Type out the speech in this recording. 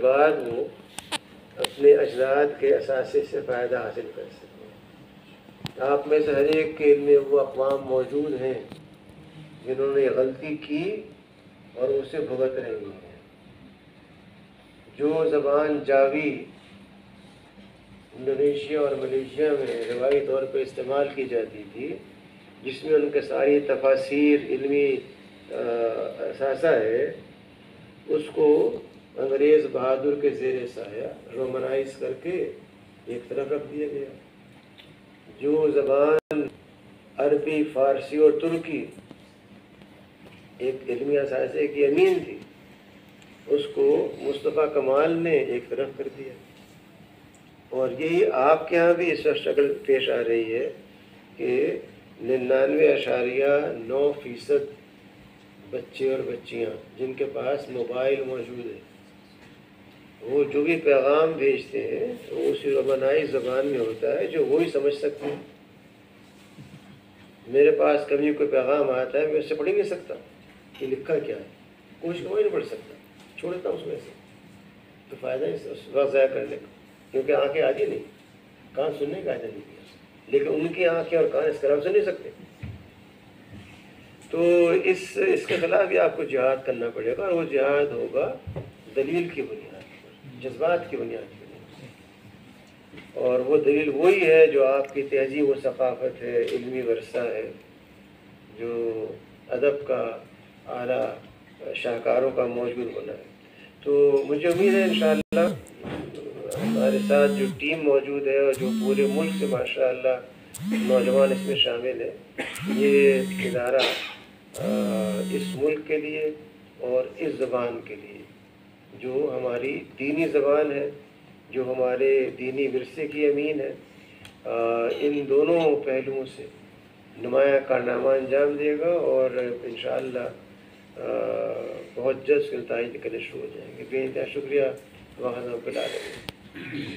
بعد وہ اپنے اجداد کے اثاثے سے فائدہ حاصل کر سکیں۔ آپ میں سے ہر ایک کے علم میں وہ اقوام موجود ہیں جنہوں نے غلطی کی اور اسے بھگت رہی ہیں۔ جو زبان جاوی انڈونیشیا اور ملیشیا میں روایتی طور پہ استعمال کی جاتی تھی، جس میں ان کے ساری تفاسیر علمی اثاثہ ہے، اس کو انگریز بہادر کے زیر سایہ رومنائز کر کے ایک طرف رکھ دیا گیا۔ جو زبان عربی، فارسی اور ترکی ایک علمی اثاثے کی امین تھی، اس کو مصطفیٰ کمال نے ایک طرف کر دیا۔ اور یہی آپ کے ہاں بھی اس وقت شکل پیش آ رہی ہے کہ 99.9% بچے اور بچیاں جن کے پاس موبائل موجود ہے، وہ جو بھی پیغام بھیجتے ہیں وہ اسی رومنائی زبان میں ہوتا ہے جو وہی سمجھ سکتے ہیں۔ میرے پاس کبھی کوئی پیغام آتا ہے، میں اس سے پڑھ ہی نہیں سکتا کہ لکھا کیا ہے، کوشش کو نہیں پڑھ سکتا، چھوڑ دیتا ہوں اس میں سے۔ تو فائدہ اس وقت ضائع کرنے کا، کیونکہ آنکھیں آتی نہیں، کان سننے کا آتا نہیں، لیکن ان کی آنکھیں اور کان اس طرح سن نہیں سکتے۔ تو اس کے خلاف بھی آپ کو جہاد کرنا پڑے گا، اور وہ جہاد ہوگا دلیل کی بنیاد پر، جذبات کی بنیاد پر۔ اور وہ دلیل وہی ہے جو آپ کی تہذیب و ثقافت ہے، علمی ورثہ ہے، جو ادب کا اعلیٰ شاہکاروں کا موجود ہونا ہے۔ تو مجھے امید ہے انشاءاللہ ہمارے ساتھ جو ٹیم موجود ہے اور جو پورے ملک سے ماشاءاللہ نوجوان اس میں شامل ہیں، یہ ادارہ اس ملک کے لیے اور اس زبان کے لیے، جو ہماری دینی زبان ہے، جو ہمارے دینی ورثے کی امین ہے، ان دونوں پہلوؤں سے نمایاں کارنامہ انجام دے گا، اور انشاءاللہ بہت جلد اس کے نتائج نکلنے شروع ہو جائیں گے۔ بے انتہا شکریہ، وحدہ رب العالمین۔